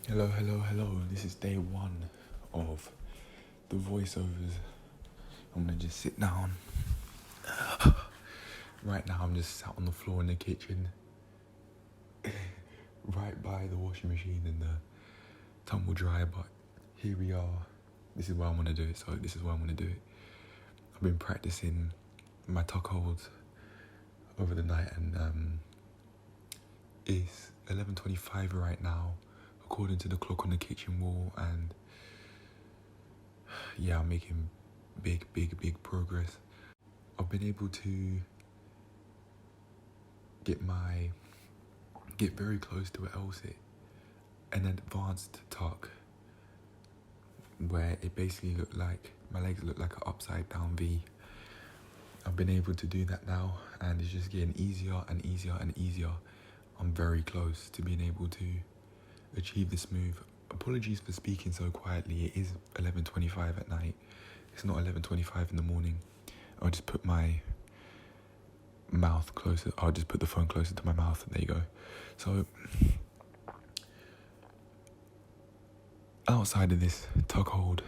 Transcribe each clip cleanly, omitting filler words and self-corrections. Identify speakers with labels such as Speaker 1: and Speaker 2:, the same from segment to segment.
Speaker 1: Hello, hello, hello. This is day one of the voiceovers. I'm gonna just sit down. Right now, I'm just sat on the floor in the kitchen, right by the washing machine and the tumble dryer. But here we are. This is why I'm gonna do it. So this is why I'm gonna do it. I've been practicing my tuck holds over the night, and it's 11:25 right now, according to the clock on the kitchen wall, and yeah, I'm making big progress. I've been able to get very close to an advanced tuck, where it basically looked like my legs look like an upside down V. I've been able to do that now, and it's just getting easier and easier and easier. I'm very close to being able to achieve this move. Apologies for speaking so quietly. It is 11:25 at night. It's not 11:25 in the morning. I'll just put my mouth closer. I'll just put the phone closer to my mouth. There you go. So outside of this tuck hold,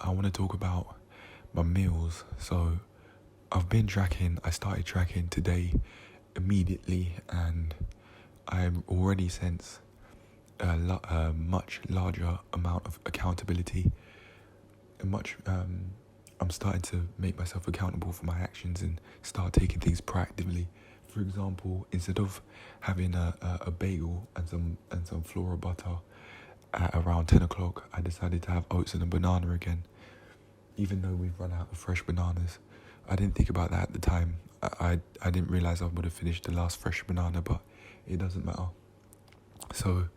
Speaker 1: I want to talk about my meals. So I've been tracking. I started tracking today immediately, and I already sense a much larger amount of accountability. I'm starting to make myself accountable for my actions and start taking things proactively. For example, instead of having a bagel and some flora butter at around 10 o'clock, I decided to have oats and a banana again, even though we've run out of fresh bananas. I didn't think about that at the time. I didn't realise I would have finished the last fresh banana, but it doesn't matter. So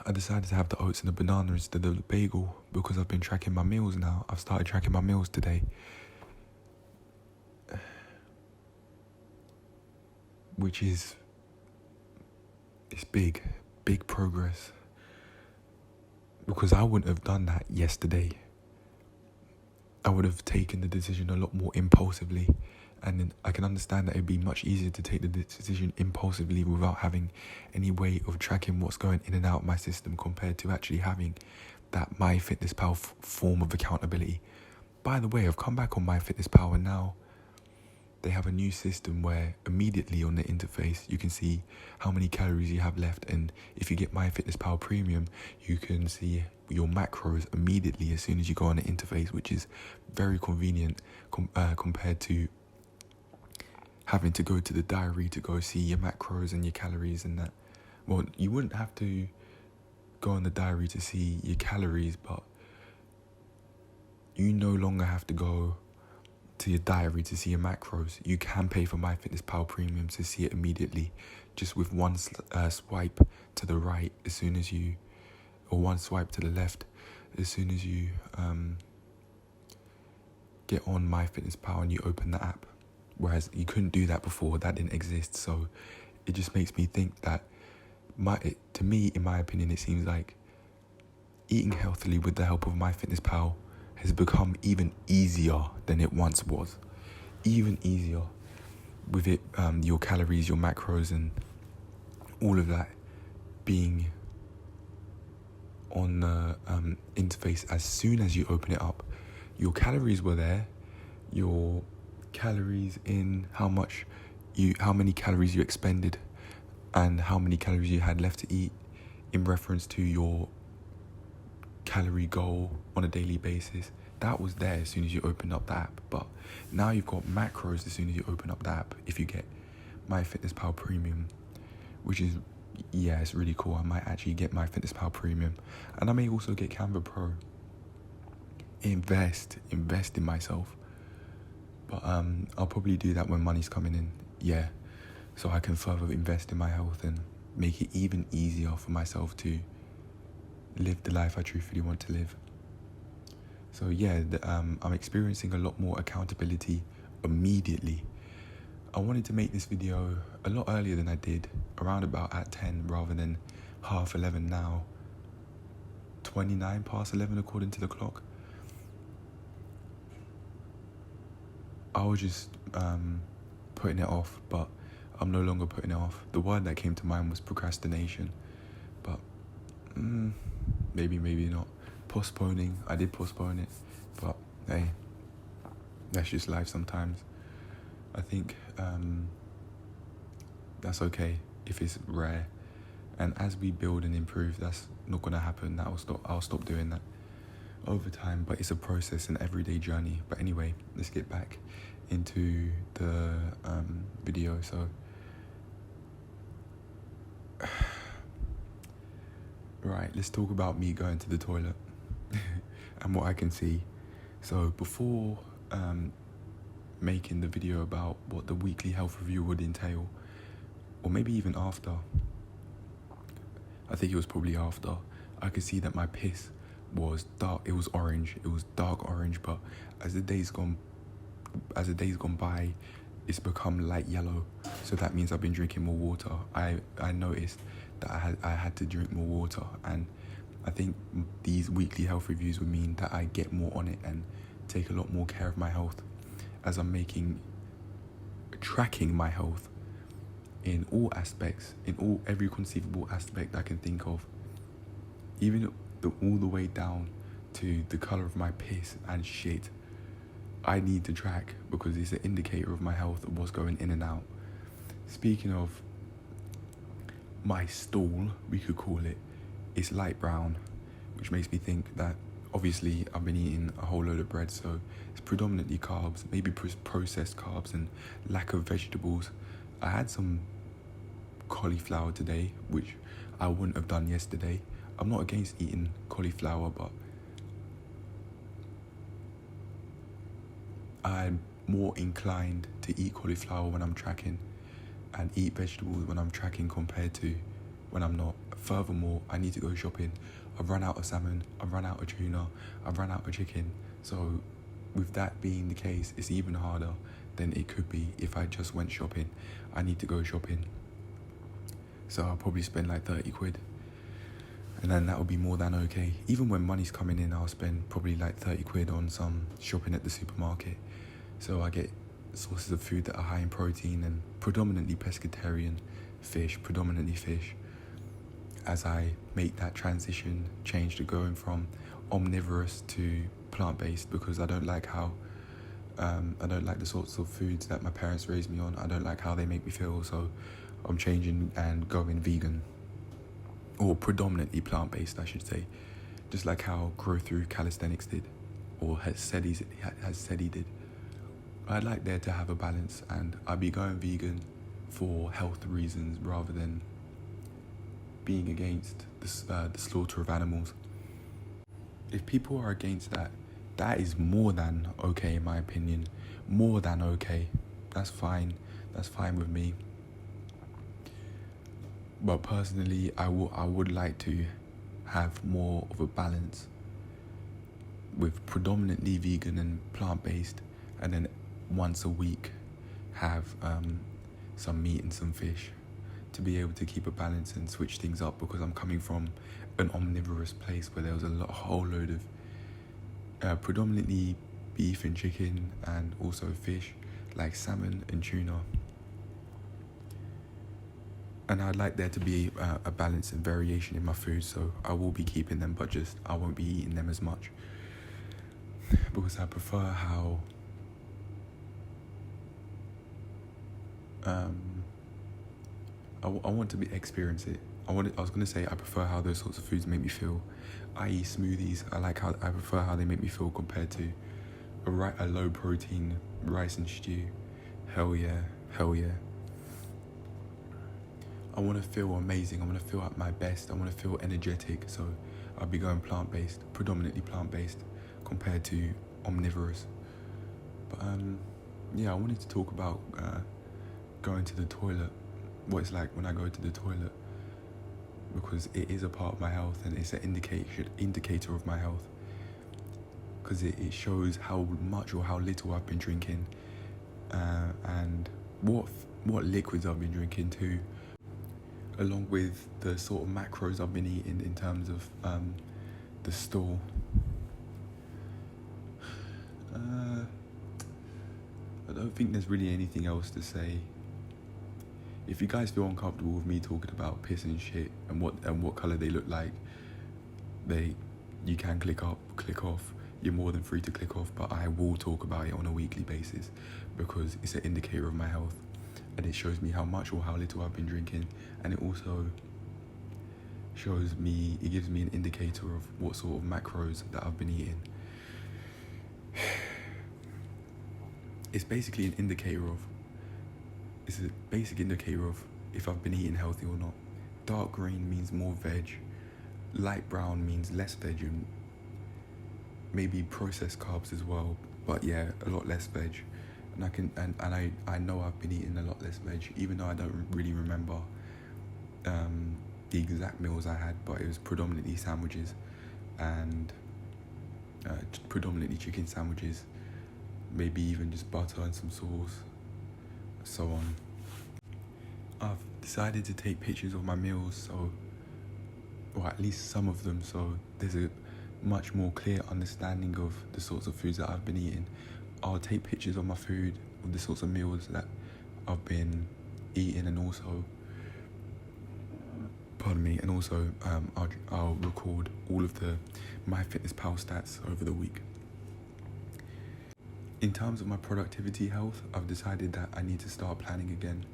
Speaker 1: I decided to have the oats and the banana instead of the bagel because I've been tracking my meals now. I've started tracking my meals today, which is, it's big progress, because I wouldn't have done that yesterday. I would have taken the decision a lot more impulsively, and then I can understand that it'd be much easier to take the decision impulsively without having any way of tracking what's going in and out of my system compared to actually having that MyFitnessPal form of accountability. By the way, I've come back on MyFitnessPal, and now they have a new system where immediately on the interface you can see how many calories you have left, and if you get MyFitnessPal Premium, you can see your macros immediately as soon as you go on the interface, which is very convenient compared to having to go to the diary to go see your macros and your calories and that. Well, you wouldn't have to go on the diary to see your calories, but you no longer have to go to your diary to see your macros. You can pay for MyFitnessPal Premium to see it immediately, just with one swipe to the right as soon as you, or one swipe to the left as soon as you get on MyFitnessPal and you open the app. Whereas you couldn't do that before, that didn't exist. So it just makes me think that, to me, in my opinion, it seems like eating healthily with the help of MyFitnessPal has become even easier than it once was. Even easier with it, your calories, your macros, and all of that being on the interface as soon as you open it up. Your calories were there, your calories in how many calories you expended and how many calories you had left to eat in reference to your calorie goal on a daily basis. That was there as soon as you opened up the app. But now you've got macros as soon as you open up the app if you get MyFitnessPal Premium, which is, yeah, it's really cool. I might actually get MyFitnessPal Premium, and I may also get Canva Pro. Invest in myself. But I'll probably do that when money's coming in, yeah, so I can further invest in my health and make it even easier for myself to live the life I truthfully want to live. So yeah, I'm experiencing a lot more accountability immediately. I wanted to make this video a lot earlier than I did, around about at 10 rather than 11:30 now, 29 past 11 according to the clock. I was just putting it off, but I'm no longer putting it off. The word that came to mind was procrastination, but maybe not. Postponing, I did postpone it, but hey, that's just life sometimes. I think that's okay if it's rare, and as we build and improve, that's not gonna happen. I'll stop doing that over time, but it's a process, an everyday journey. But anyway, let's get back into the video. So right, let's talk about me going to the toilet and what I can see. So before making the video about what the weekly health review would entail, or maybe even after, I think it was probably after, I could see that my piss was dark. It was orange. It was dark orange, but as the days gone by, it's become light yellow. So that means I've been drinking more water. I noticed that I had to drink more water, and I think these weekly health reviews would mean that I get more on it and take a lot more care of my health, as I'm tracking my health in all aspects, every conceivable aspect I can think of, even all the way down to the color of my piss and shit. I need to track, because it's an indicator of my health, of what's going in and out. Speaking of my stool, we could call it, it's light brown, which makes me think that obviously I've been eating a whole load of bread, so it's predominantly carbs, maybe processed carbs, and lack of vegetables. I had some cauliflower today, which I wouldn't have done yesterday. I'm not against eating cauliflower, but I'm more inclined to eat cauliflower when I'm tracking and eat vegetables when I'm tracking compared to when I'm not. Furthermore, I need to go shopping. I've run out of salmon, I've run out of tuna, I've run out of chicken. So with that being the case, it's even harder than it could be if I just went shopping. I need to go shopping. So I'll probably spend like 30 quid. And then that will be more than okay. Even when money's coming in, I'll spend probably like 30 quid on some shopping at the supermarket. So I get sources of food that are high in protein and predominantly pescatarian, predominantly fish, as I make that change to going from omnivorous to plant-based, because I don't like the sorts of foods that my parents raised me on. I don't like how they make me feel, so I'm changing and going vegan, or predominantly plant-based, I should say, just like how Grow Through Calisthenics did, or has said he did. I'd like there to have a balance, and I'd be going vegan for health reasons rather than being against the slaughter of animals. If people are against that, that is more than okay, in my opinion. More than okay. That's fine. That's fine with me. But personally, I would like to have more of a balance with predominantly vegan and plant-based, and then once a week have some meat and some fish, to be able to keep a balance and switch things up, because I'm coming from an omnivorous place where there was a whole load of predominantly beef and chicken, and also fish like salmon and tuna. And I'd like there to be a balance and variation in my food, so I will be keeping them, but just I won't be eating them as much, because I prefer how I want to experience it. I was going to say I prefer how those sorts of foods make me feel, i.e. smoothies. I prefer how they make me feel compared to a low protein rice and stew. Hell yeah. I want to feel amazing. I want to feel at my best. I want to feel energetic. So I'll be going plant-based, predominantly plant-based, compared to omnivorous. But I wanted to talk about going to the toilet, what it's like when I go to the toilet, because it is a part of my health, and it's an indicator of my health, because it shows how much or how little I've been drinking, and what liquids I've been drinking too, along with the sort of macros I've been eating in terms of the stool. I don't think there's really anything else to say. If you guys feel uncomfortable with me talking about piss and shit and what colour they look like, You can click off. You're more than free to click off, but I will talk about it on a weekly basis because it's an indicator of my health, and it shows me how much or how little I've been drinking, and it also it gives me an indicator of what sort of macros that I've been eating. It's basically a basic indicator of if I've been eating healthy or not. Dark green means more veg, light brown means less veg, and maybe processed carbs as well, but yeah, a lot less veg. And I know I've been eating a lot less veg, even though I don't really remember the exact meals I had, but it was predominantly sandwiches and predominantly chicken sandwiches, maybe even just butter and some sauce, so on. I've decided to take pictures of my meals, or at least some of them, so there's a much more clear understanding of the sorts of foods that I've been eating. I'll take pictures of my food, of the sorts of meals that I've been eating, and also, I'll record all of the MyFitnessPal stats over the week. In terms of my productivity health, I've decided that I need to start planning again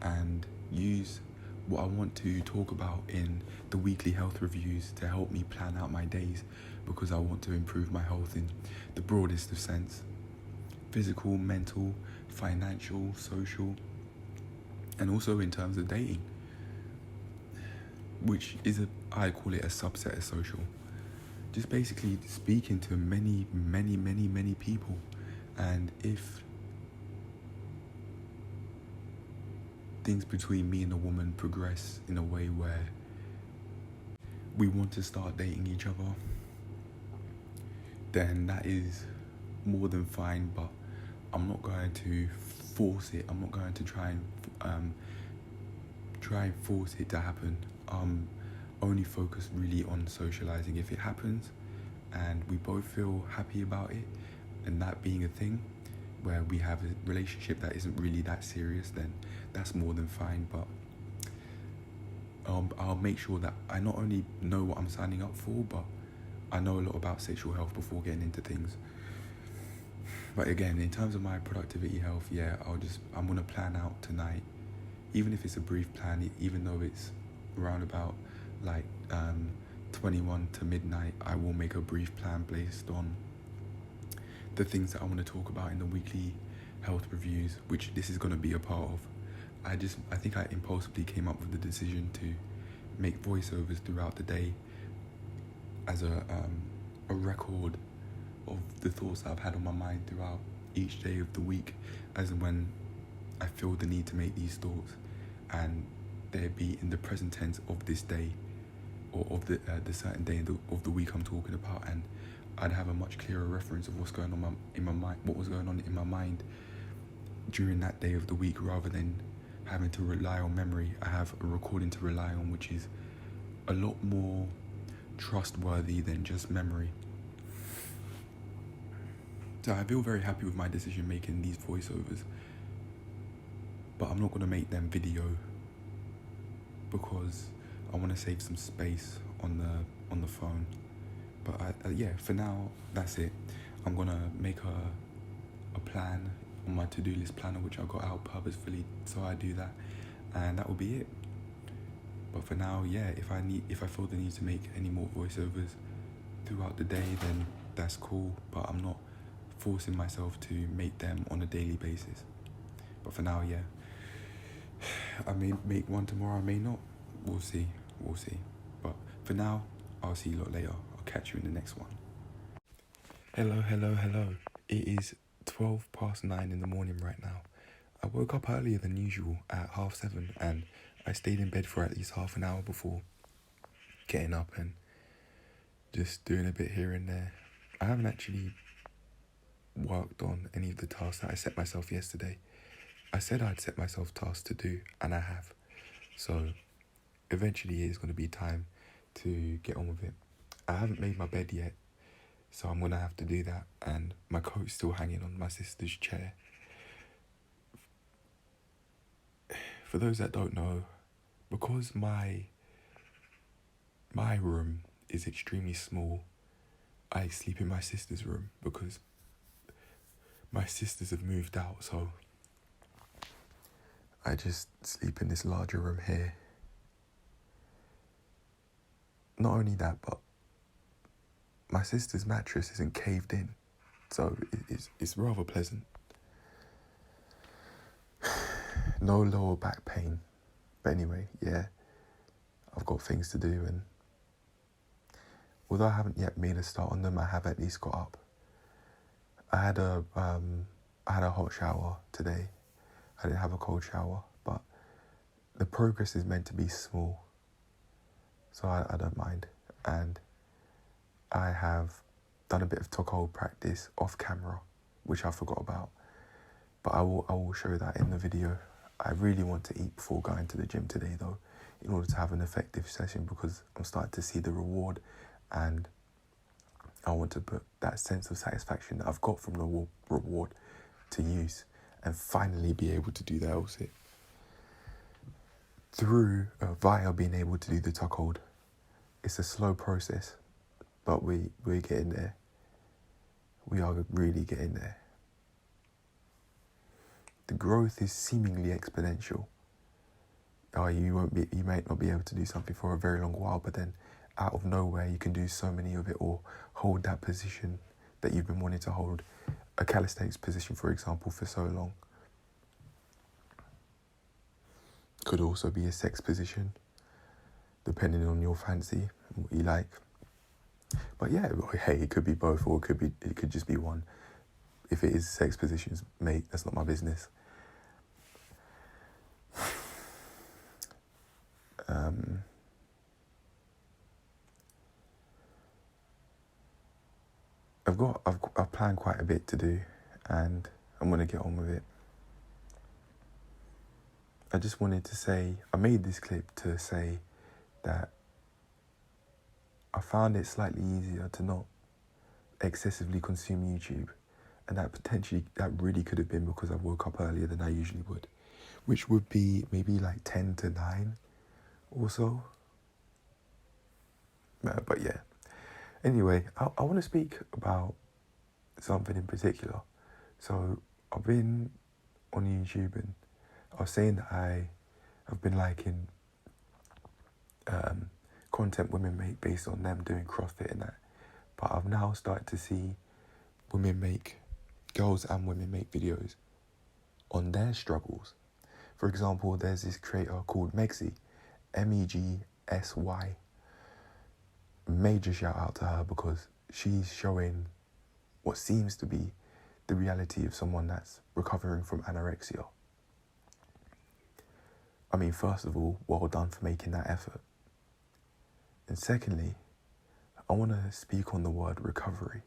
Speaker 1: and use what I want to talk about in the weekly health reviews to help me plan out my days, because I want to improve my health in the broadest of sense: physical, mental, financial, social, and also in terms of dating, which is I call it a subset of social. Just basically speaking to many, many, many, many people. And if things between me and a woman progress in a way where we want to start dating each other, then that is more than fine, but I'm not going to force it. I'm not going to try and force it to happen. I'm only focused really on socializing. If it happens and we both feel happy about it, and that being a thing where we have a relationship that isn't really that serious, then that's more than fine. But I'll make sure that I not only know what I'm signing up for, but I know a lot about sexual health before getting into things. But again, in terms of my productivity health, yeah, I'm gonna plan out tonight, even if it's a brief plan, even though it's around about 21 to midnight. I will make a brief plan based on the things that I want to talk about in the weekly health reviews, which this is going to be a part of. I think I impulsively came up with the decision to make voiceovers throughout the day as a record of the thoughts that I've had on my mind throughout each day of the week, as and when I feel the need to make these thoughts, and they be in the present tense of this day, or of the certain day of the week I'm talking about, and I'd have a much clearer reference of what's going on in my mind, what was going on in my mind during that day of the week, rather than having to rely on memory. I have a recording to rely on, which is a lot more trustworthy than just memory. So I feel very happy with my decision making these voiceovers, but I'm not going to make them video because I want to save some space on the phone. But for now, that's it. I'm gonna make a plan on my to-do list planner, which I got out purposefully, so I do that, and that will be it. But for now, yeah, if I feel the need to make any more voiceovers throughout the day, then that's cool. But I'm not forcing myself to make them on a daily basis. But for now, yeah, I may make one tomorrow, I may not. We'll see. But for now, I'll see you lot later. Catch you in the next one. Hello. It is 9:12 in the morning right now. I woke up earlier than usual at 7:30, and I stayed in bed for at least half an hour before getting up and just doing a bit here and there. I haven't actually worked on any of the tasks that I set myself yesterday. I said I'd set myself tasks to do, and I have. So eventually it's going to be time to get on with it. I haven't made my bed yet, so I'm going to have to do that, and my coat's still hanging on my sister's chair. For those that don't know, because my room is extremely small. I sleep in my sister's room because my sisters have moved out, so I just sleep in this larger room here. Not only that, but my sister's mattress isn't caved in, so it's rather pleasant. No lower back pain. But anyway, yeah, I've got things to do, and although I haven't yet made a start on them, I have at least got up. I had a hot shower today. I didn't have a cold shower, but the progress is meant to be small, so I don't mind. And I have done a bit of Tokyo practice off camera, which I forgot about, but I will show that in the video. I really want to eat before going to the gym today though, in order to have an effective session, because I'm starting to see the reward, and I want to put that sense of satisfaction that I've got from the reward to use and finally be able to do the L-sit. Via being able to do the tuck hold. It's a slow process, but we're getting there. We are really getting there. The growth is seemingly exponential. You might not be able to do something for a very long while, but then out of nowhere you can do so many of it, or hold that position that you've been wanting to hold, a calisthenics position, for example, for so long. Could also be a sex position, depending on your fancy, what you like. But yeah, hey, it could be both, or it could just be one. If it is sex positions, mate, that's not my business. I've planned quite a bit to do, and I'm gonna get on with it. I just wanted to say, I made this clip to say that I found it slightly easier to not excessively consume YouTube, and that really could have been because I woke up earlier than I usually would, which would be maybe like 10 to 9 or so. But yeah, anyway, I want to speak about something in particular. So I've been on YouTube, and I was saying that I have been liking content women make based on them doing CrossFit and that. But I've now started to see girls and women make videos on their struggles. For example, there's this creator called Megsy, Megsy. Major shout out to her, because she's showing what seems to be the reality of someone that's recovering from anorexia. I mean, first of all, well done for making that effort. And secondly, I want to speak on the word recovery.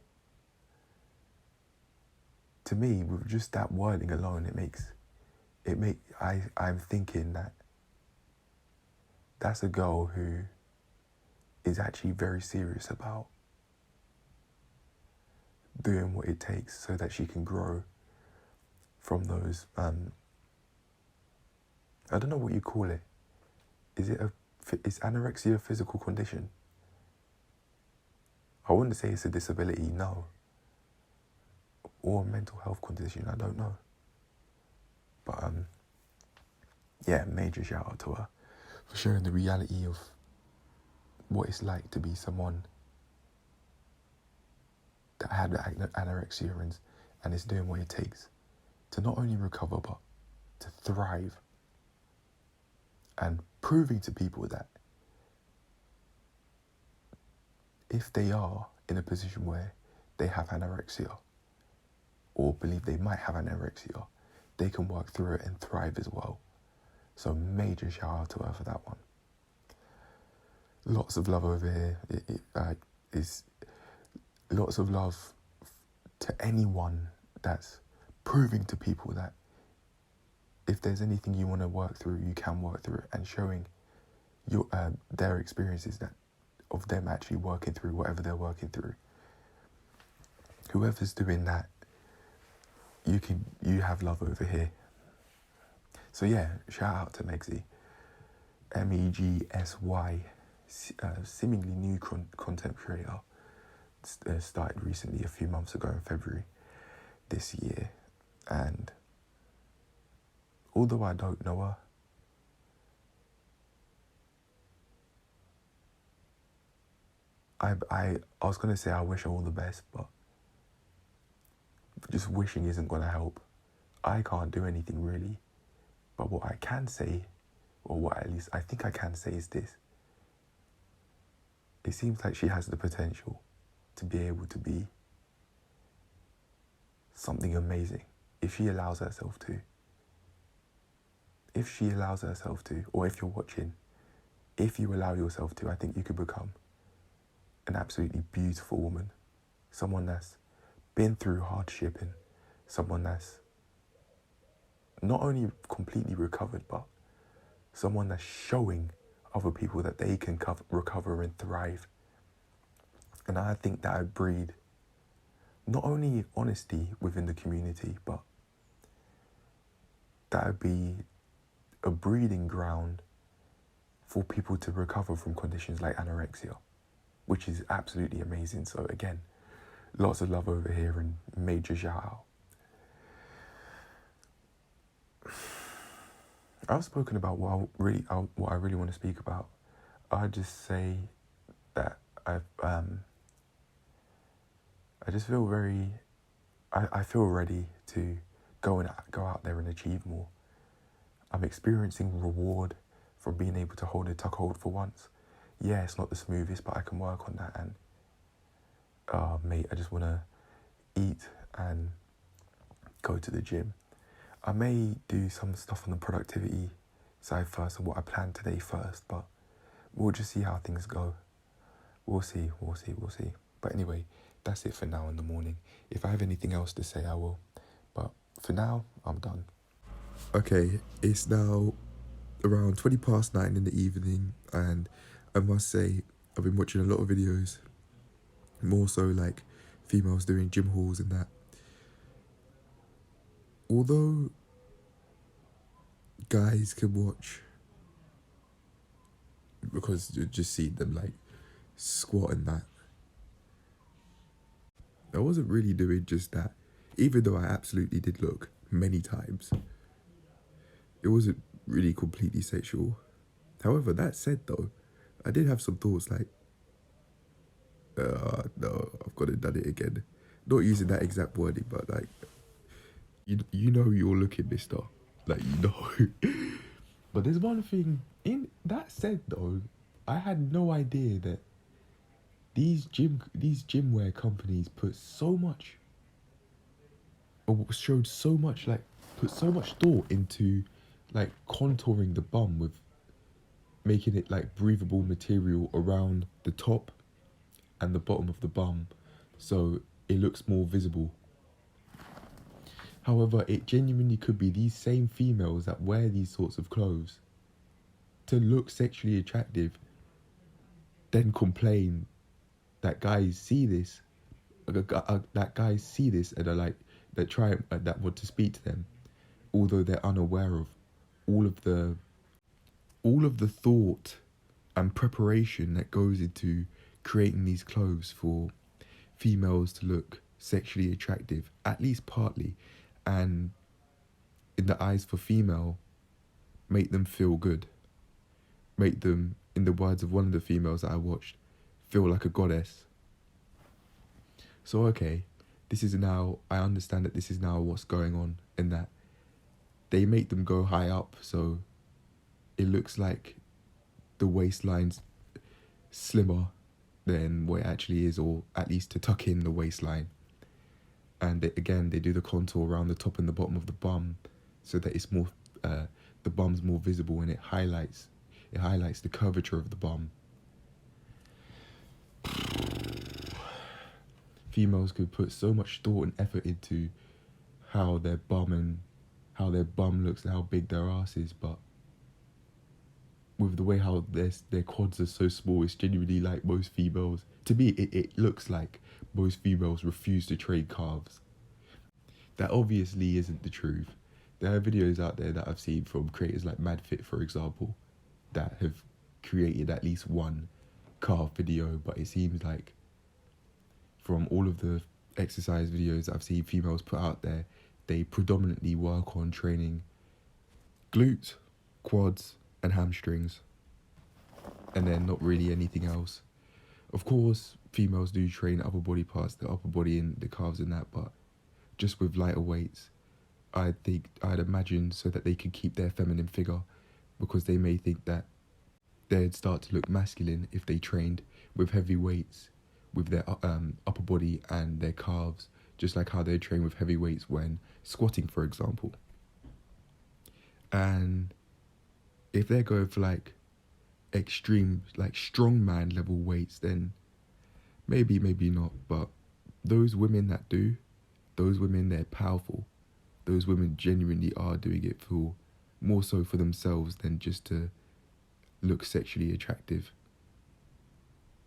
Speaker 1: To me, with just that wording alone, I'm thinking that that's a girl who is actually very serious about doing what it takes so that she can grow from those, I don't know what you call it. Is anorexia a physical condition? I wouldn't say it's a disability, no. Or a mental health condition, I don't know. But yeah, major shout out to her for sharing the reality of what it's like to be someone that had anorexia and is doing what it takes to not only recover but to thrive, and proving to people that if they are in a position where they have anorexia or believe they might have anorexia, they can work through it and thrive as well. So major shout out to her for that one. Lots of love over here. Is lots of love to anyone that's proving to people that if there's anything you want to work through, you can work through it, and showing their experiences of them actually working through whatever they're working through. Whoever's doing that, you have love over here. So yeah, shout out to Megsy, Megsy. seemingly new content creator. Started recently, a few months ago in February this year, and although I don't know her, I was gonna say I wish her all the best, but just wishing isn't gonna help. I can't do anything really, but what I can say, or what at least I think I can say, is this: it seems like she has the potential to be able to be something amazing if she allows herself to. If she allows herself to, or if you're watching, if you allow yourself to, I think you could become an absolutely beautiful woman. Someone that's been through hardship, and someone that's not only completely recovered, but someone that's showing other people that they can recover and thrive. And I think that would breed not only honesty within the community, but that would be a breeding ground for people to recover from conditions like anorexia, which is absolutely amazing. So again, lots of love over here and major shout out. I've spoken about what I really want to speak about. I just say that I just feel I feel ready to go out there and achieve more. I'm experiencing reward from being able to hold a tuck hold for once. Yeah, it's not the smoothest, but I can work on that. And mate, I just want to eat and go to the gym. I may do some stuff on the productivity side first, and what I plan today first, but we'll just see how things go. We'll see. But anyway, that's it for now in the morning. If I have anything else to say, I will. But for now, I'm done. Okay, it's now around 9:20 in the evening, and I must say, I've been watching a lot of videos, more so like females doing gym hauls and that. Although guys can watch, because you just see them like squat and that, I wasn't really doing just that, even though I absolutely did look many times. It wasn't really completely sexual. However, that said though, I did have some thoughts like, no, I've got to done it again. Not using that exact wording, but like, you know you're looking, mister. Like, you know. But there's one thing, in that said though, I had no idea that these gym wear companies put so much thought into like contouring the bum with making it like breathable material around the top and the bottom of the bum, so it looks more visible. However, it genuinely could be these same females that wear these sorts of clothes to look sexually attractive, then complain that guys see this, and are like, that want to speak to them, although they're unaware of all of the thought and preparation that goes into creating these clothes for females to look sexually attractive, at least partly, and in the eyes for female, make them feel good, make them, in the words of one of the females that I watched, feel like a goddess. So okay, I understand that this is now what's going on, in that they make them go high up, so it looks like the waistline's slimmer than what it actually is, or at least to tuck in the waistline. And they do the contour around the top and the bottom of the bum, so that it's more, the bum's more visible, and it highlights the curvature of the bum. Females could put so much thought and effort into how their bum looks and how big their ass is, but with the way how their quads are so small, it's genuinely like most females, to me it looks like most females refuse to trade calves. That obviously isn't the truth. There are videos out there that I've seen from creators like MadFit, for example, that have created at least one calf video, but it seems like from all of the exercise videos that I've seen females put out there, they predominantly work on training glutes, quads, and hamstrings, and then not really anything else. Of course, females do train upper body parts, the upper body and the calves and that, but just with lighter weights. I'd imagine so that they can keep their feminine figure, because they may think that they'd start to look masculine if they trained with heavy weights with their upper body and their calves, just like how they train with heavy weights when squatting, for example. And if they're going for like extreme, like strongman level weights, then maybe not. But those women that do, those women, they're powerful. Those women genuinely are doing it for more so for themselves than just to look sexually attractive,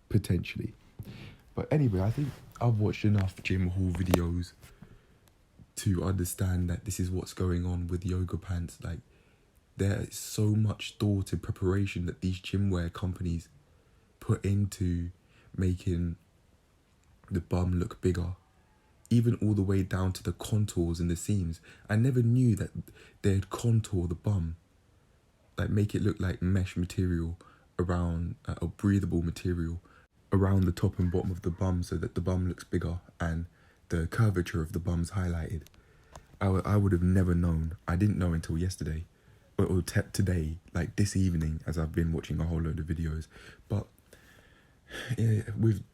Speaker 1: potentially. But anyway, I think I've watched enough gym haul videos to understand that this is what's going on with yoga pants. Like, there is so much thought and preparation that these gym wear companies put into making the bum look bigger, even all the way down to the contours and the seams. I never knew that they'd contour the bum, like make it look like mesh material around a breathable material around the top and bottom of the bum, so that the bum looks bigger and the curvature of the bum's highlighted. I would have never known. I didn't know until yesterday, or today, like this evening, as I've been watching a whole load of videos. But yeah,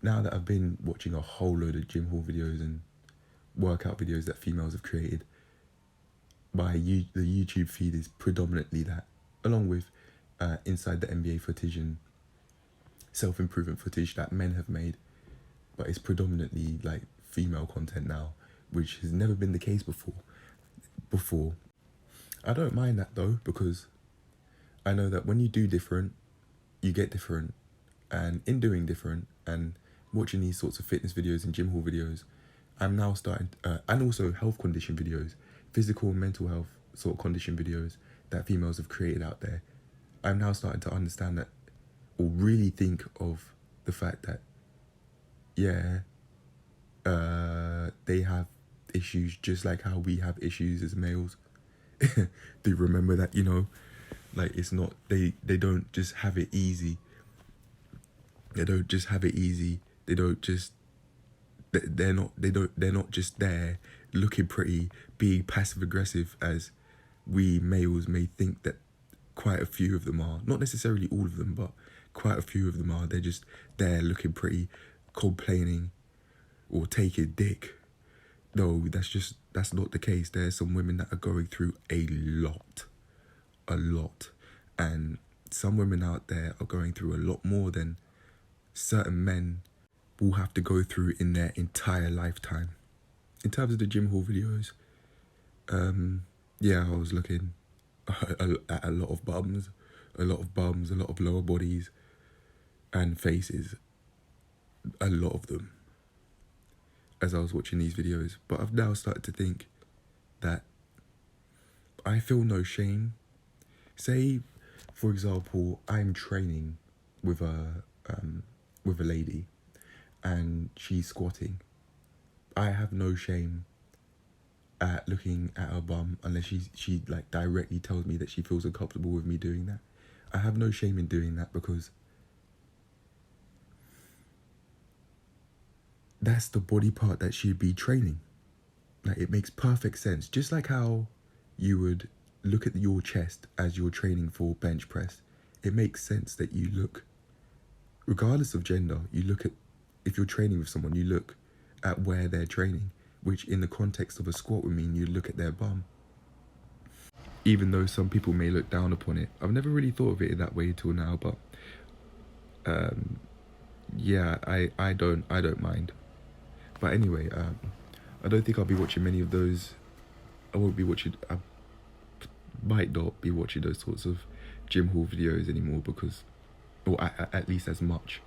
Speaker 1: now that I've been watching a whole load of gym haul videos and workout videos that females have created, the YouTube feed is predominantly that, along with inside the NBA footage and self-improvement footage that men have made, but it's predominantly like female content now, which has never been the case before. I don't mind that though, because I know that when you do different, you get different, and in doing different and watching these sorts of fitness videos and gym haul videos, I'm now starting and also health condition videos, physical and mental health sort of condition videos that females have created out there. I'm now starting to understand that, or really think of the fact that, they have issues just like how we have issues as males. Do remember that, like it's not, they don't just have it easy. They don't just have it easy. They're not just there looking pretty, being passive aggressive as we males may think that quite a few of them are. Not necessarily all of them, but quite a few of them are. They're just there looking pretty, complaining or taking dick. No, that's not the case. There's some women that are going through a lot. And some women out there are going through a lot more than certain men will have to go through in their entire lifetime. In terms of the gym haul videos, I was looking at a lot of bums, a lot of lower bodies and faces, a lot of them, as I was watching these videos. But I've now started to think that I feel no shame. Say, for example, I'm training with a lady and she's squatting. I have no shame at looking at her bum unless she like directly tells me that she feels uncomfortable with me doing that. I have no shame in doing that, because that's the body part that she'd be training. Like, it makes perfect sense. Just like how you would look at your chest as you're training for bench press. It makes sense that you look, regardless of gender, if you're training with someone, you look at where they're training, which in the context of a squat would mean you look at their bum. Even though some people may look down upon it. I've never really thought of it in that way till now, but I don't mind. But anyway, I don't think I'll be watching many of those. I might not be watching those sorts of gym haul videos anymore, because, or at least as much.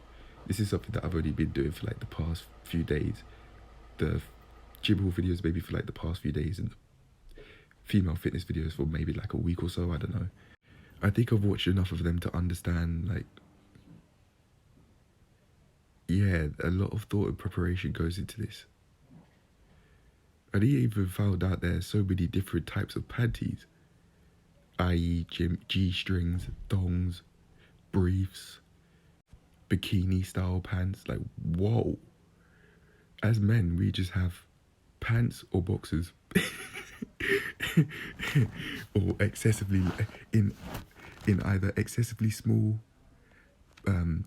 Speaker 1: This is something that I've only been doing for like the past few days. The gym haul videos maybe for like the past few days, and female fitness videos for maybe like a week or so, I don't know. I think I've watched enough of them to understand, like, yeah, a lot of thought and preparation goes into this. And he even found out there's so many different types of panties, i.e. G-strings, thongs, briefs, bikini style pants. Like, whoa. As men, we just have pants or boxers. Or excessively, in either excessively small,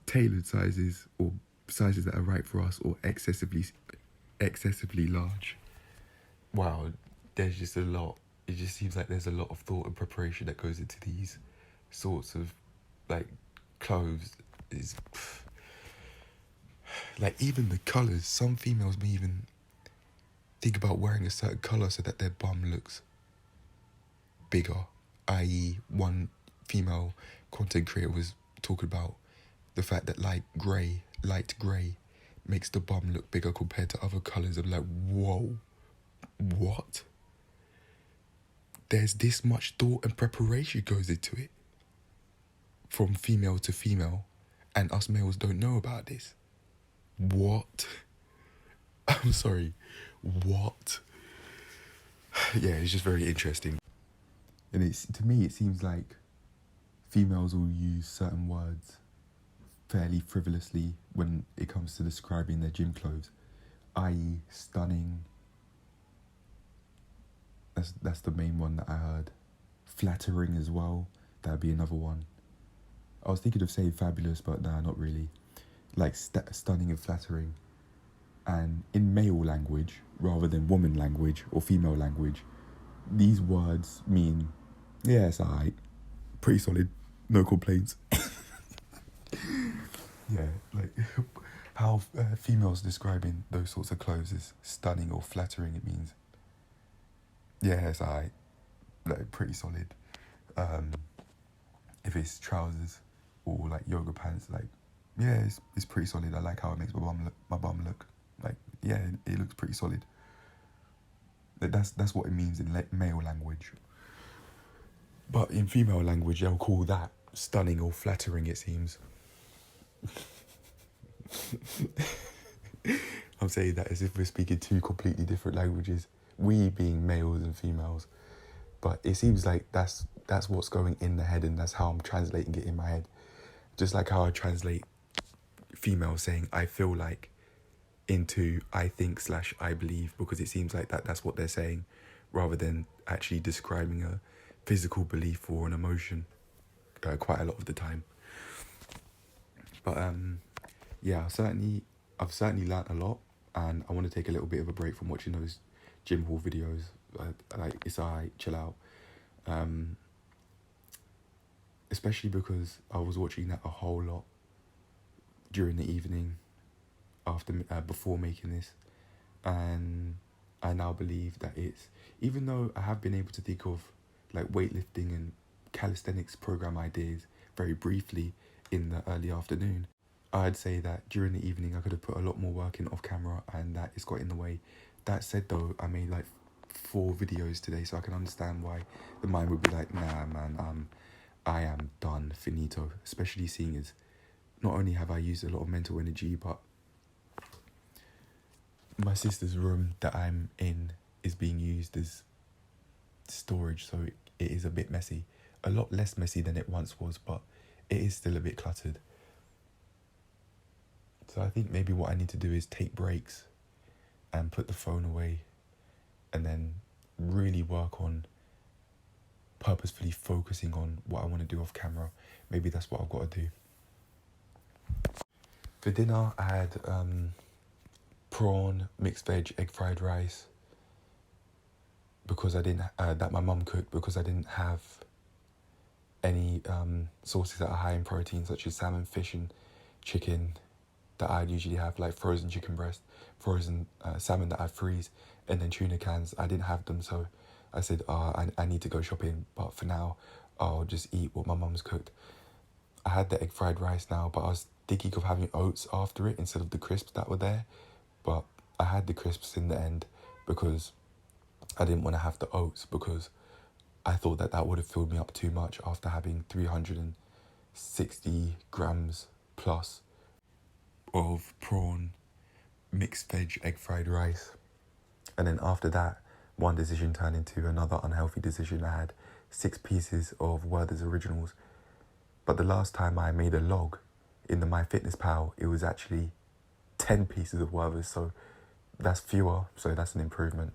Speaker 1: tailored sizes, or sizes that are right for us, or excessively large. Wow, there's just a lot. It just seems like there's a lot of thought and preparation that goes into these sorts of like clothes. Is like even the colours. Some females may even think about wearing a certain colour so that their bum looks bigger. I.e., one female content creator was talking about the fact that light grey makes the bum look bigger compared to other colours. I'm like, whoa, what? There's this much thought and preparation goes into it from female to female, and us males don't know about this. What? I'm sorry, what? Yeah, it's just very interesting. And to me, it seems like females will use certain words fairly frivolously when it comes to describing their gym clothes, i.e. stunning. That's the main one that I heard. Flattering as well, that'd be another one. I was thinking of saying fabulous, but nah, not really. Like stunning and flattering. And in male language, rather than woman language or female language, these words mean, yeah, it's alright, pretty solid, no complaints. Yeah, like how females describing those sorts of clothes is stunning or flattering. It means, yeah, it's alright, like pretty solid. If it's trousers or like yoga pants, like, yeah, it's pretty solid. I like how it makes my bum look. Like, yeah, it looks pretty solid. That's what it means in male language. But in female language, they'll call that stunning or flattering, it seems. I'm saying that as if we're speaking two completely different languages, we being males and females. But it seems like that's what's going in the head, and that's how I'm translating it in my head. Just like how I translate female saying I feel like into I think / I believe, because it seems like that's what they're saying, rather than actually describing a physical belief or an emotion, quite a lot of the time. But yeah, I've certainly learnt a lot, and I want to take a little bit of a break from watching those gym haul videos. Like, it's alright, chill out. Especially because I was watching that a whole lot during the evening before making this, and I now believe that it's, even though I have been able to think of like weightlifting and calisthenics program ideas very briefly in the early afternoon, I'd say that during the evening I could have put a lot more work in off camera, and that it's got in the way. That said though, I made like 4 videos today, so I can understand why the mind would be like, nah man, I am done, finito. Especially seeing as not only have I used a lot of mental energy, but my sister's room that I'm in is being used as storage, so it is a bit messy. A lot less messy than it once was, but it is still a bit cluttered. So I think maybe what I need to do is take breaks and put the phone away, and then really work on purposefully focusing on what I want to do off camera. Maybe that's what I've got to do. For dinner, I had prawn, mixed veg, egg fried rice, because I didn't that my mum cooked, because I didn't have any sauces that are high in protein, such as salmon, fish and chicken that I'd usually have, like frozen chicken breast, frozen salmon that I freeze, and then tuna cans. I didn't have them, so I said, I need to go shopping, but for now I'll just eat what my mum's cooked. I had the egg fried rice now, but I was thinking of having oats after it instead of the crisps that were there, but I had the crisps in the end because I didn't want to have the oats, because I thought that would have filled me up too much after having 360 grams plus of prawn, mixed veg, egg fried rice. And then after that, one decision turned into another unhealthy decision. I had 6 pieces of Werther's Originals. But the last time I made a log in the MyFitnessPal, it was actually 10 pieces of Werther's. So that's fewer, so that's an improvement.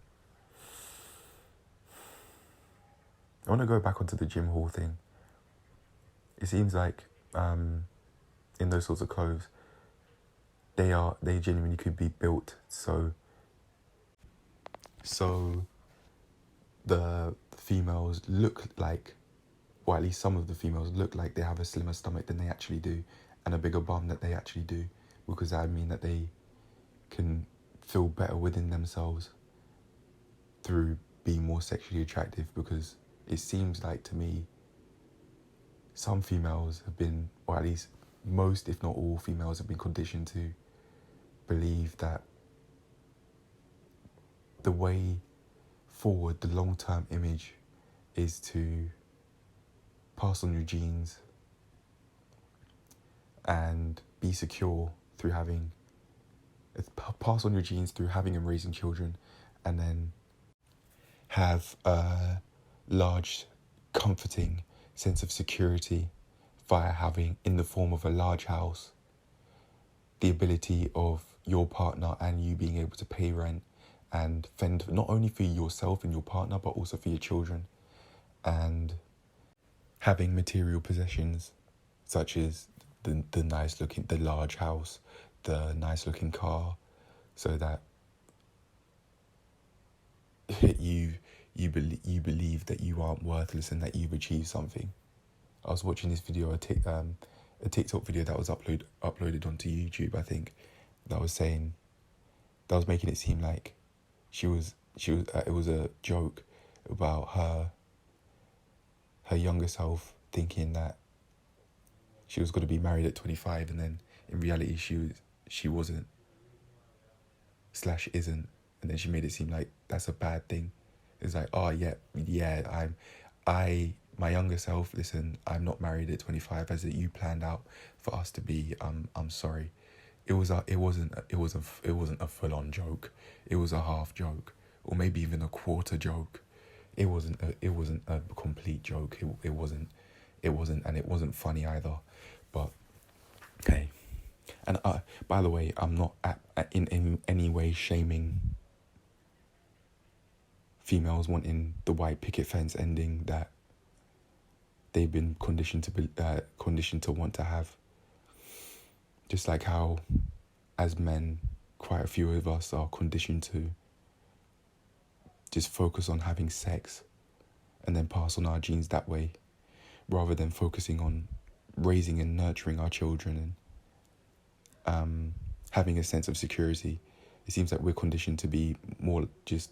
Speaker 1: I want to go back onto the gym haul thing. It seems like in those sorts of clothes, they genuinely could be built so the females look like, or at least some of the females look like they have a slimmer stomach than they actually do, and a bigger bum that they actually do, because that would mean that they can feel better within themselves through being more sexually attractive. Because it seems like to me, some females have been, or at least most, if not all females, have been conditioned to believe that the way forward, the long-term image, is to pass on your genes and be secure through having, pass on your genes through having and raising children, and then have a large, comforting sense of security via having, in the form of a large house, the ability of your partner and you being able to pay rent and fend not only for yourself and your partner, but also for your children, and having material possessions such as the large house, the nice looking car, so that you believe that you aren't worthless and that you've achieved something. I was watching this video, a TikTok video that was uploaded onto YouTube, I think, that was making it seem like it was a joke about her younger self thinking that she was going to be married at 25, and then in reality she wasn't / isn't, and then she made it seem like that's a bad thing. It's like, oh yeah, my younger self, listen, I'm not married at 25 as you planned out for us to be. I'm sorry. It wasn't a full on joke. It was a half joke, or maybe even a quarter joke. It wasn't a complete joke. It wasn't, and it wasn't funny either. But okay. And by the way, I'm not in any way shaming females wanting the white picket fence ending that they've been conditioned to want to have. Just like how, as men, quite a few of us are conditioned to just focus on having sex and then pass on our genes that way, rather than focusing on raising and nurturing our children and having a sense of security. It seems like we're conditioned to be more just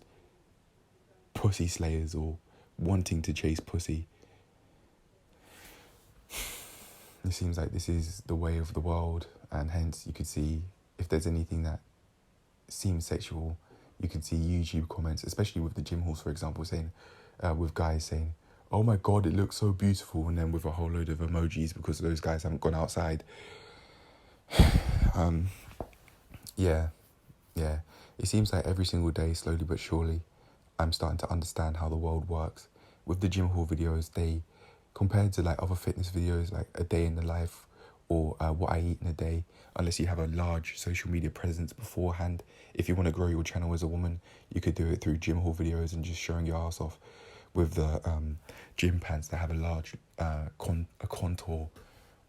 Speaker 1: pussy slayers or wanting to chase pussy. It seems like this is the way of the world, and hence you could see, if there's anything that seems sexual, you can see YouTube comments, especially with the gym halls, for example, saying, with guys saying, oh my God, it looks so beautiful, and then with a whole load of emojis because those guys haven't gone outside. Yeah. It seems like every single day, slowly but surely, I'm starting to understand how the world works. With the gym haul videos, they, compared to like other fitness videos, like a day in the life or what I eat in a day, unless you have a large social media presence beforehand. If you want to grow your channel as a woman, you could do it through gym haul videos and just showing your ass off with the gym pants that have a large contour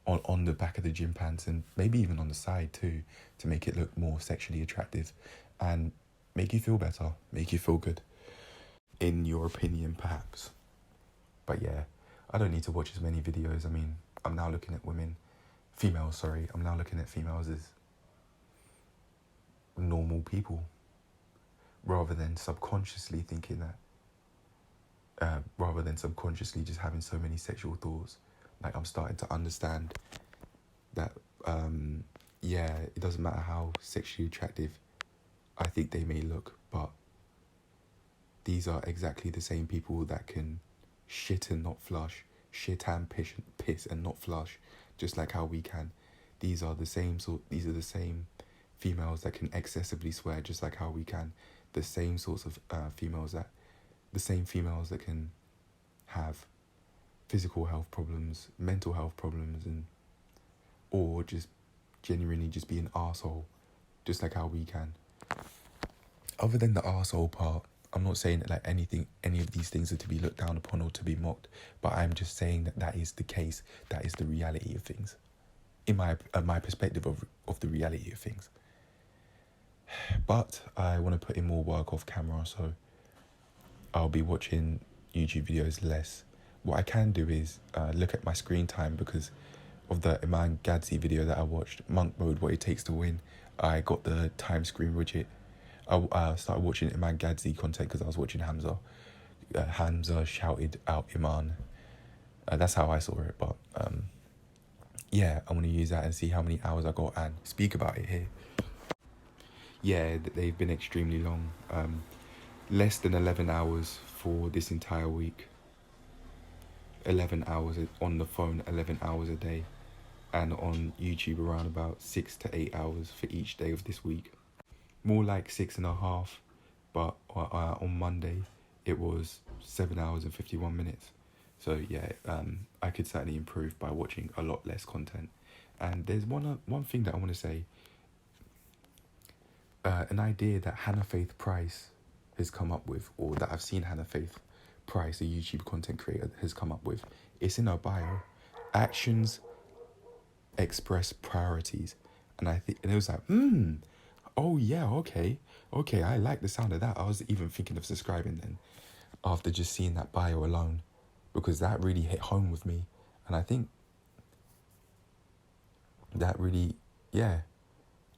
Speaker 1: on the back of the gym pants, and maybe even on the side too, to make it look more sexually attractive and make you feel better, make you feel good, in your opinion perhaps. But yeah, I don't need to watch as many videos. I mean, I'm now looking at females as normal people, rather than subconsciously thinking that, rather than subconsciously just having so many sexual thoughts. Like, I'm starting to understand that, it doesn't matter how sexually attractive I think they may look, but these are exactly the same people that can shit and not flush, shit and piss and not flush, just like how we can. these are the same females that can excessively swear, just like how we can. The same females that can have physical health problems, mental health problems, or just genuinely just be an arsehole, just like how we can. Other than the arsehole part, I'm not saying that any of these things are to be looked down upon or to be mocked, but I'm just saying that is the case. That is the reality of things, in my perspective of the reality of things. But I want to put in more work off camera, so I'll be watching YouTube videos less. What I can do is look at my screen time, because of the Iman Gadzi video that I watched, Monk Mode, What It Takes to Win. I got the time screen widget. I started watching Iman Gadzi content because I was watching Hamza. Hamza shouted out Iman. That's how I saw it, but yeah, I want to use that and see how many hours I got and speak about it here. Yeah, they've been extremely long. Less than 11 hours for this entire week. 11 hours on the phone, 11 hours a day. And on YouTube around about 6 to 8 hours for each day of this week. More like 6.5, but on Monday it was 7 hours and 51 minutes. So yeah, I could certainly improve by watching a lot less content. And there's one thing that I want to say. An idea that Hannah Faith Price has come up with, or that I've seen Hannah Faith Price, a YouTube content creator, has come up with. It's in her bio. Actions express priorities. And it was like, oh yeah, okay, I like the sound of that. I was even thinking of subscribing then, after just seeing that bio alone, because that really hit home with me. And I think that really, yeah,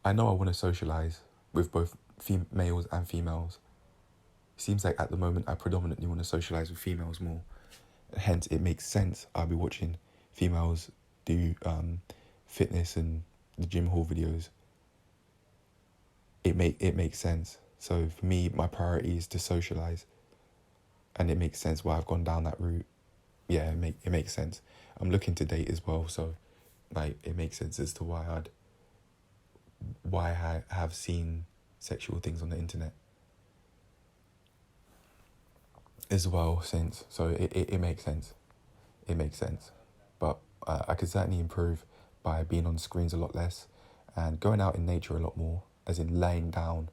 Speaker 1: I know I want to socialize with both males and females. Seems like at the moment I predominantly want to socialize with females more. Hence, it makes sense I'll be watching females do fitness and the gym haul videos. It makes sense. So for me, my priority is to socialize, and it makes sense why I've gone down that route. Yeah, it makes sense. I'm looking to date as well, so like it makes sense as to why I have seen sexual things on the internet as well since. So it makes sense. It makes sense. But I could certainly improve by being on screens a lot less and going out in nature a lot more, as in laying down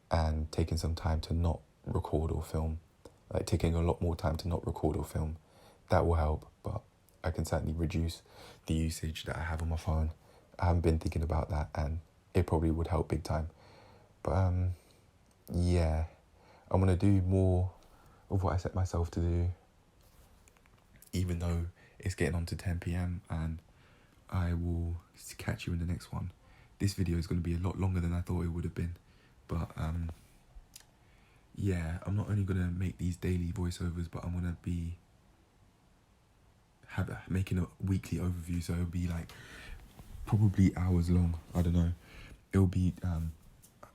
Speaker 1: and taking some time to not record or film. Like taking a lot more time to not record or film. That will help, but I can certainly reduce the usage that I have on my phone. I haven't been thinking about that, and it probably would help big time. But yeah, I'm going to do more of what I set myself to do, even though it's getting on to 10 p.m. and I will catch you in the next one. This video is going to be a lot longer than I thought it would have been, but yeah, I'm not only going to make these daily voiceovers, but I'm going to be making a weekly overview, so it'll be like probably hours long. I don't know. It'll be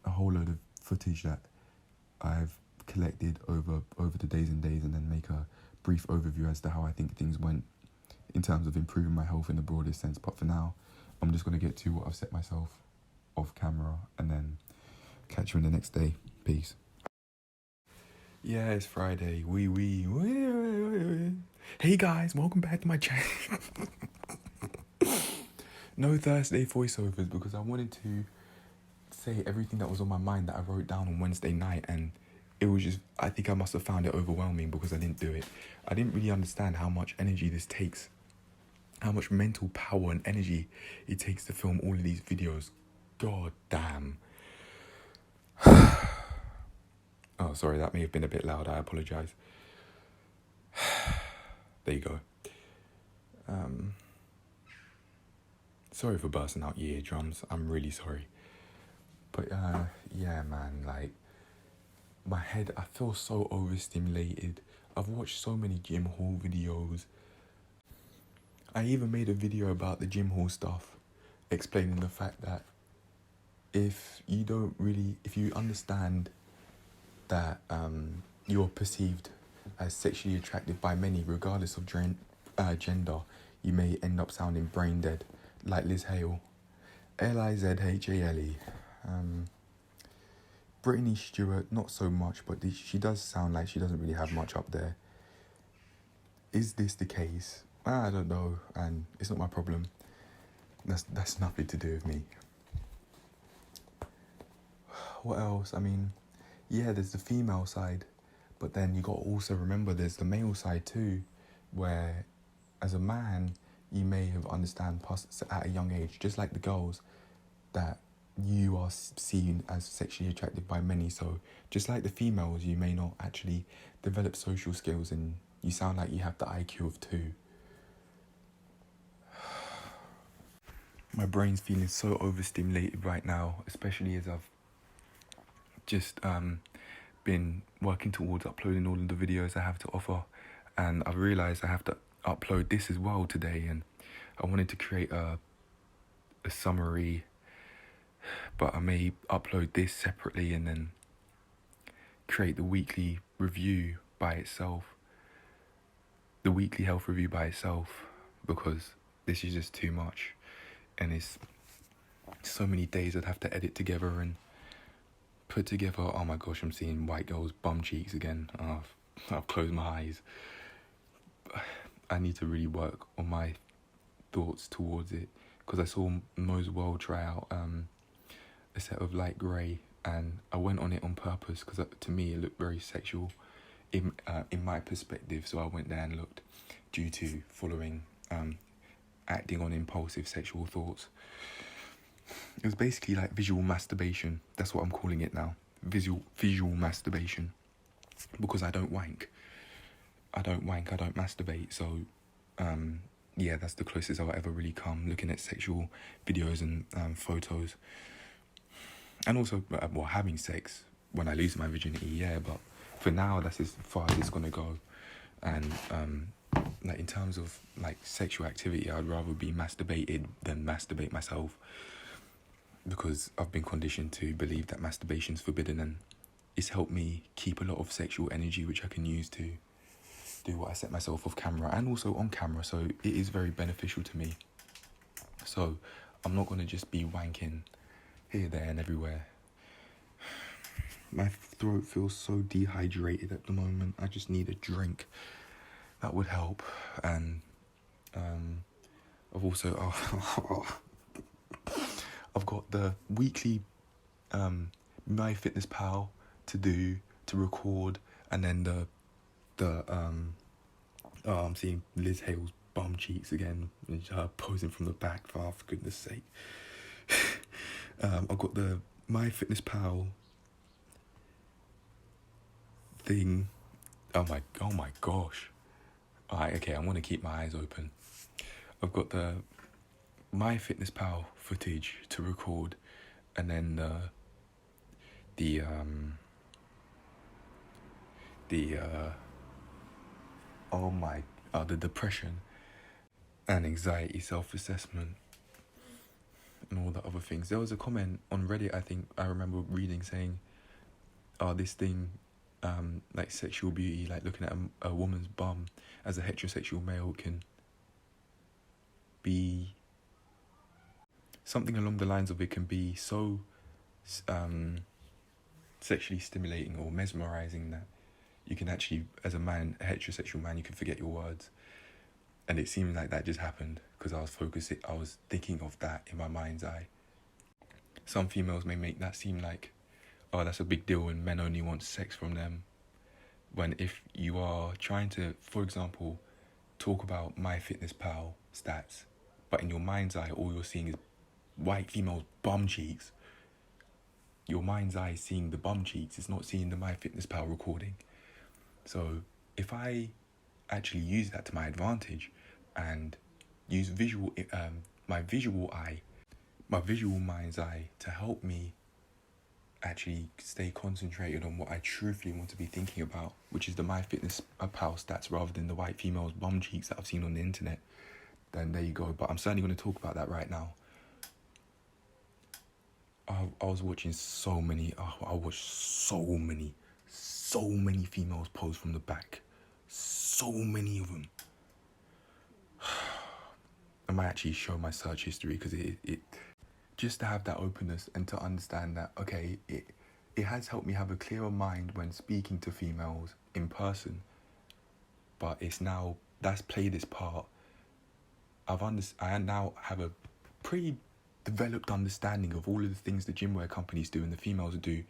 Speaker 1: a whole load of footage that I've collected over the days and days, and then make a brief overview as to how I think things went in terms of improving my health in the broadest sense. But for now, I'm just going to get to what I've set myself off camera, and then catch you in the next day. Peace. Yeah, it's Friday. Hey guys, welcome back to my channel. No Thursday voiceovers, because I wanted to say everything that was on my mind that I wrote down on Wednesday night, and it was just, I think I must have found it overwhelming because I didn't do it. I didn't really understand how much energy this takes, how much mental power and energy it takes to film all of these videos. God damn. Oh, sorry, that may have been a bit loud. I apologise. There you go. Sorry for bursting out your eardrums. I'm really sorry. But yeah, man, like, my head, I feel so overstimulated. I've watched so many gym haul videos. I even made a video about the gym haul stuff, explaining the fact that if you understand that you're perceived as sexually attractive by many, regardless of gender, you may end up sounding brain dead, like Liz Hale. Lizhale. Brittany Stewart, not so much, but she does sound like she doesn't really have much up there. Is this the case? I don't know, and it's not my problem. That's nothing to do with me. What else? I mean, yeah, there's the female side, but then you got to also remember there's the male side too, where as a man, you may have understand at a young age, just like the girls, that you are seen as sexually attractive by many. So just like the females, you may not actually develop social skills, and you sound like you have the IQ of 2. My brain's feeling so overstimulated right now, especially as I've just been working towards uploading all of the videos I have to offer, and I've realised I have to upload this as well today, and I wanted to create a summary, but I may upload this separately and then create the weekly review by itself, the weekly health review by itself, because this is just too much, and it's so many days I'd have to edit together and put together. Oh my gosh, I'm seeing white girls' bum cheeks again. I've closed my eyes. I need to really work on my thoughts towards it, because I saw Mo's World try out a set of light grey, and I went on it on purpose because to me it looked very sexual in my perspective, so I went there and looked, due to following acting on impulsive sexual thoughts. It was basically like visual masturbation. That's what I'm calling it now. Visual masturbation, because I don't wank, I don't masturbate. So yeah, that's the closest I'll ever really come looking at sexual videos and photos. And also, well, having sex when I lose my virginity, yeah, but for now, that's as far as it's gonna go. And like in terms of like sexual activity, I'd rather be masturbated than masturbate myself, because I've been conditioned to believe that masturbation's forbidden, and it's helped me keep a lot of sexual energy, which I can use to do what I set myself off camera and also on camera. So it is very beneficial to me. So I'm not gonna just be wanking here, there, and everywhere. My throat feels so dehydrated at the moment. I just need a drink. That would help. And I've also I've got the weekly MyFitnessPal to record, and then I'm seeing Liz Hale's bum cheeks again, and her posing from the back. For goodness sake. I've got the MyFitnessPal thing. Oh my gosh. Alright, okay, I'm gonna keep my eyes open. I've got the MyFitnessPal footage to record, and then the depression and anxiety self-assessment and all the other things. There was a comment on Reddit, I think I remember reading, saying, this thing, like sexual beauty, like looking at a woman's bum as a heterosexual male, can be something along the lines of, it can be so sexually stimulating or mesmerizing that you can actually, as a man, a heterosexual man, you can forget your words. And it seemed like that just happened because I was thinking of that in my mind's eye. Some females may make that seem like, oh, that's a big deal and men only want sex from them. When if you are trying to, for example, talk about MyFitnessPal stats, but in your mind's eye, all you're seeing is white females' bum cheeks. Your mind's eye is seeing the bum cheeks, it's not seeing the MyFitnessPal recording. So if I actually use that to my advantage and use my visual mind's eye to help me actually stay concentrated on what I truthfully want to be thinking about, which is the MyFitnessPal stats rather than the white females' bum cheeks that I've seen on the internet, then there you go. But I'm certainly going to talk about that right now. I was watching so many, I watched so many females pose from the back. So many of them. I might actually show my search history because it just to have that openness and to understand that, okay, it has helped me have a clearer mind when speaking to females in person, but it's now, that's played its part. I now have a pretty developed understanding of all of the things the gym wear companies do and the females do,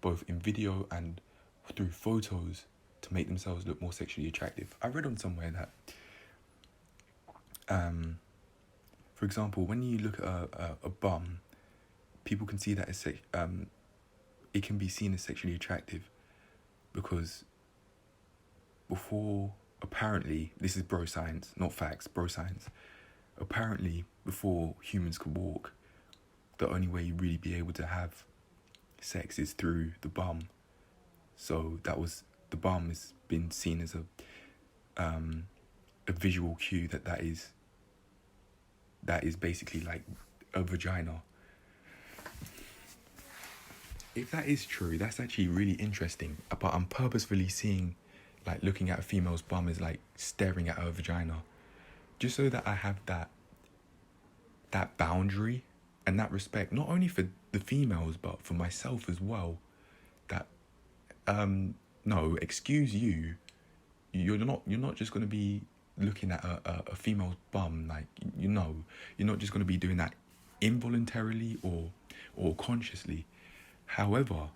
Speaker 1: both in video and through photos, to make themselves look more sexually attractive. I read on somewhere that, for example, when you look at a bum, people can see that as it can be seen as sexually attractive because before, apparently, this is bro science, not facts, bro science. Apparently, before humans could walk, the only way you'd really be able to have sex is through the bum. So the bum has been seen as a visual cue that is basically like a vagina. If that is true, that's actually really interesting. But I'm purposefully looking at a female's bum as like staring at her vagina, just so that I have that boundary and that respect, not only for the females but for myself as well. That no, excuse you, you're not just gonna be looking at a female's bum, like, you're not just gonna be doing that involuntarily or consciously. However,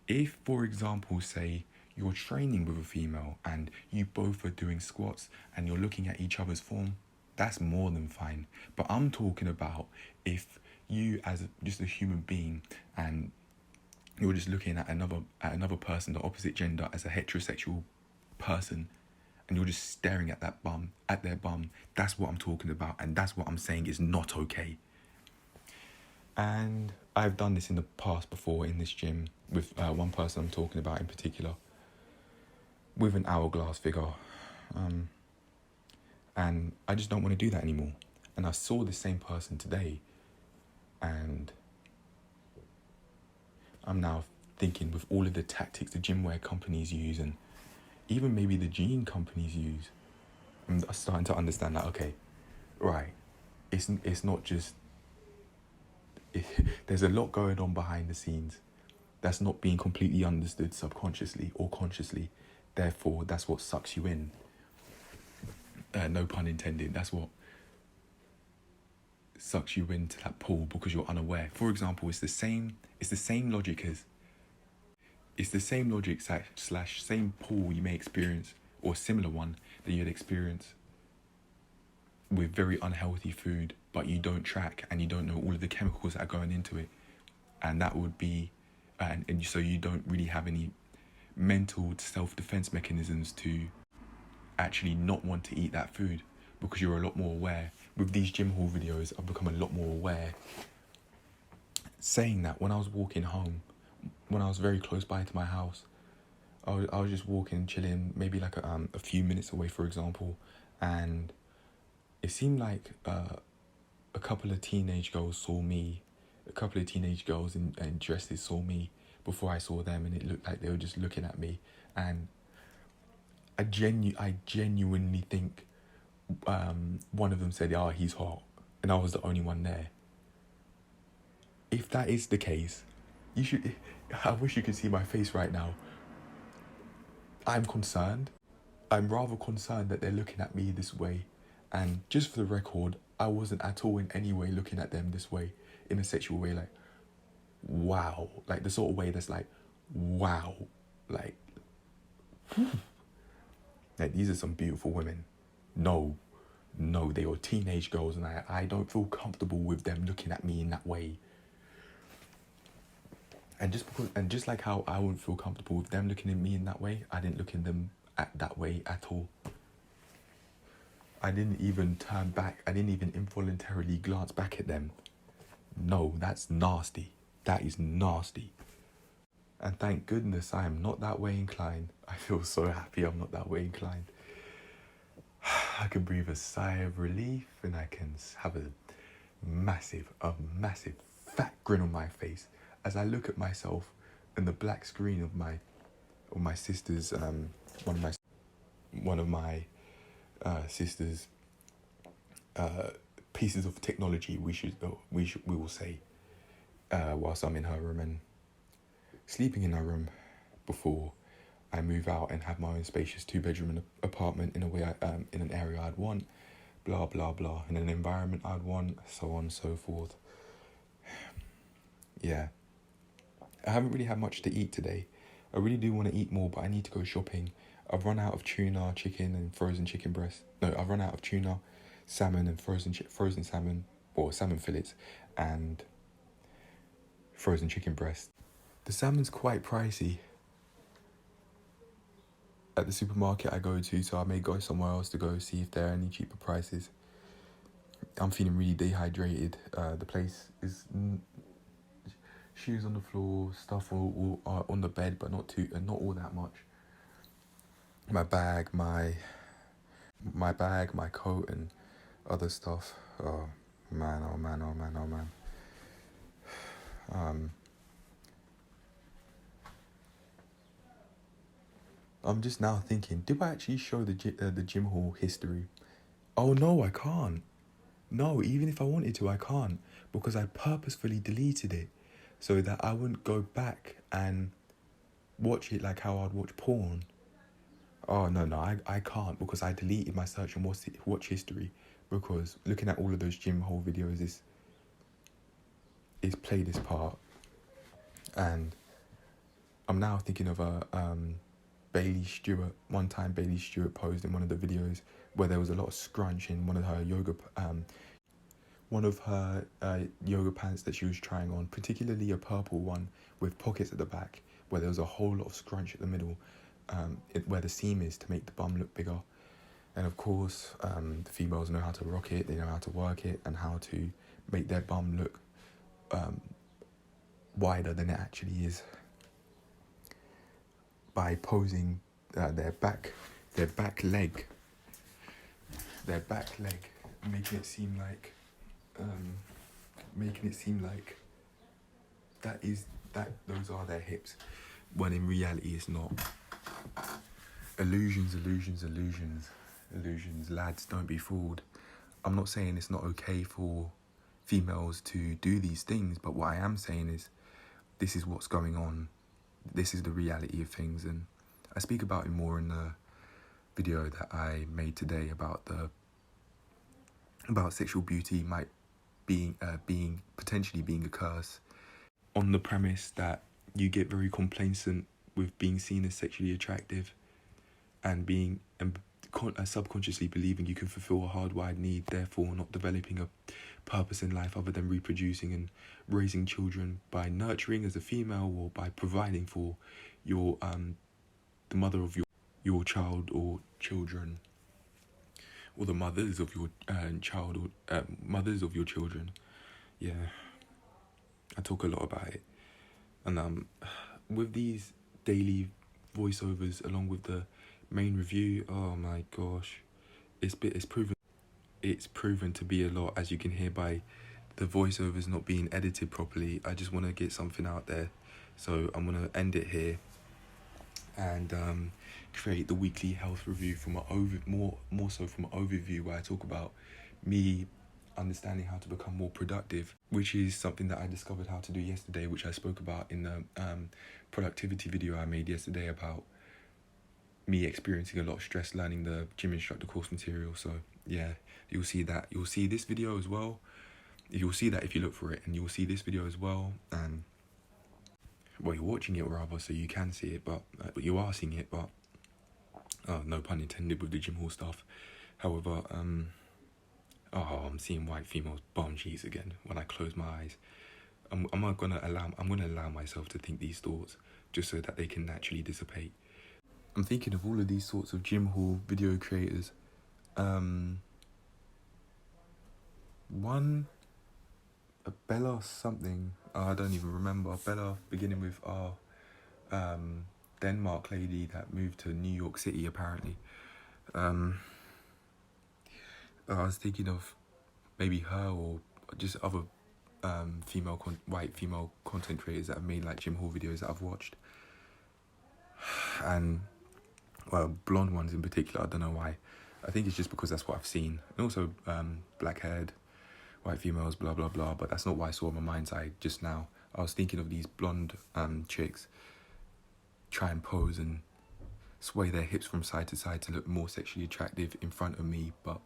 Speaker 1: if, for example, say you're training with a female and you both are doing squats and you're looking at each other's form, that's more than fine. But I'm talking about if you, as just a human being, and you're just looking at another person, the opposite gender, as a heterosexual person, and you're just staring at their bum, that's what I'm talking about, and that's what I'm saying is not okay. And I've done this in the past before in this gym with one person I'm talking about in particular, with an hourglass figure. And I just don't want to do that anymore. And I saw the same person today, and I'm now thinking, with all of the tactics the gym wear companies use, and even maybe the jean companies use, I'm starting to understand that, okay, right, it's not just, there's a lot going on behind the scenes that's not being completely understood subconsciously or consciously. Therefore, that's what sucks you in. No pun intended. That's what sucks you into that pool because you're unaware. For example, it's the same logic slash same pool you may experience, or similar one that you'd experience with very unhealthy food, but you don't track and you don't know all of the chemicals that are going into it. And that would be, and so you don't really have any mental self-defense mechanisms to actually not want to eat that food, because you're a lot more aware. With these gym haul videos, I've become a lot more aware. Saying that, when I was walking home, when I was very close by to my house, I was just walking, chilling, maybe like a few minutes away, for example, and it seemed like a couple of teenage girls saw me, a couple of teenage girls in dresses saw me before I saw them, and it looked like they were just looking at me. And I genuinely think one of them said, "Oh, he's hot," and I was the only one there. If that is the case, I wish you could see my face right now. I'm concerned. I'm rather concerned that they're looking at me this way. And just for the record, I wasn't at all in any way looking at them this way, in a sexual way, like, wow. Like, the sort of way that's like, wow. Like, like, these are some beautiful women. No, they are teenage girls, and I don't feel comfortable with them looking at me in that way. And just like how I wouldn't feel comfortable with them looking at me in that way, I didn't look at them that way at all. I didn't even turn back. I didn't even involuntarily glance back at them. No, that's nasty. That is nasty. And thank goodness I am not that way inclined. I feel so happy I'm not that way inclined. I can breathe a sigh of relief, and I can have a massive fat grin on my face as I look at myself in the black screen of my sister's one of my sister's pieces of technology we will say, whilst I'm in her room and sleeping in her room before I move out and have my own spacious 2-bedroom apartment in a way in an area I'd want, blah blah blah, in an environment I'd want, so on and so forth. Yeah, I haven't really had much to eat today. I really do want to eat more, but I need to go shopping. I've run out of tuna, chicken, and frozen chicken breast. No, I've run out of tuna, salmon, and frozen salmon, or salmon fillets, and frozen chicken breast. The salmon's quite pricey at the supermarket I go to, so I may go somewhere else to go see if there are any cheaper prices. I'm feeling really dehydrated. The place is shoes on the floor, stuff all on the bed, but not all that much. My bag, my coat, and other stuff. Oh man, oh man, oh man, oh man. I'm just now thinking, did I actually show the gym hall history? Oh no, I can't. No, even if I wanted to, I can't, because I purposefully deleted it so that I wouldn't go back and watch it like how I'd watch porn. Oh no, I can't, because I deleted my search and watch history, because looking at all of those gym hall videos is played this part. And I'm now thinking of a Bailey Stewart. One time Bailey Stewart posed in one of the videos where there was a lot of scrunch in one of her yoga pants that she was trying on, particularly a purple one with pockets at the back, where there was a whole lot of scrunch at the middle, where the seam is, to make the bum look bigger. And of course, the females know how to rock it, they know how to work it, and how to make their bum look wider than it actually is, by posing their back leg, making it seem like those are their hips, when in reality it's not. Illusions, lads, don't be fooled. I'm not saying it's not okay for females to do these things, but what I am saying is this is what's going on. This is the reality of things, and I speak about it more in the video that I made today about sexual beauty potentially being a curse, on the premise that you get very complacent with being seen as sexually attractive, and subconsciously believing you can fulfill a hardwired need, therefore not developing a purpose in life other than reproducing and raising children by nurturing as a female, or by providing for your the mother of your child or children, or the mothers of your child or mothers of your children. Yeah, I talk a lot about it, and with these daily voiceovers along with the main review, oh my gosh, it's proven to be a lot, as you can hear by the voiceovers not being edited properly. I just want to get something out there, so I'm going to end it here and create the weekly health review from more so from an overview, where I talk about me understanding how to become more productive, which is something that I discovered how to do yesterday, which I spoke about in the productivity video I made yesterday, about me experiencing a lot of stress learning the gym instructor course material. So yeah, you'll see this video as well. You'll see that if you look for it, and you'll see this video as well. And well, you're watching it rather, so you can see it, but you are seeing it, but no pun intended with the gym hall stuff. However, I'm seeing white females bum cheeks again when I close my eyes. I'm gonna allow myself to think these thoughts, just so that they can naturally dissipate. I'm thinking of all of these sorts of gym hall video creators. One, Bella something, I don't even remember. Bella beginning with Denmark lady that moved to New York City apparently. I was thinking of maybe her, or just other white female content creators that have made like gym hall videos that I've watched. And well, blonde ones in particular, I don't know why. I think it's just because that's what I've seen. And also black haired, white females, blah blah blah. But that's not what I saw in my mind's eye just now. I was thinking of these blonde chicks try and pose and sway their hips from side to side to look more sexually attractive in front of me, but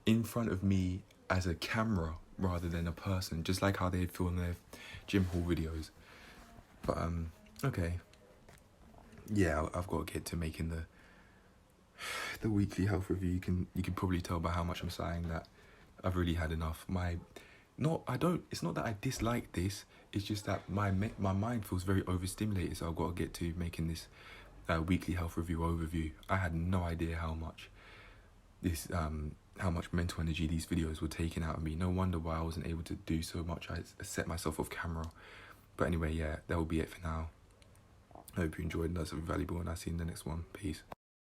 Speaker 1: in front of me as a camera rather than a person, just like how they'd film their gym haul videos. But okay, yeah, I've got to get to making the weekly health review. You can probably tell by how much I'm sighing that I've really had enough. It's not that I dislike this. It's just that my mind feels very overstimulated. So I've got to get to making this weekly health review overview. I had no idea how much mental energy these videos were taking out of me. No wonder why I wasn't able to do so much. I set myself off camera. But anyway, yeah, that will be it for now. I hope you enjoyed and that's valuable, and I'll see you in the next one. Peace.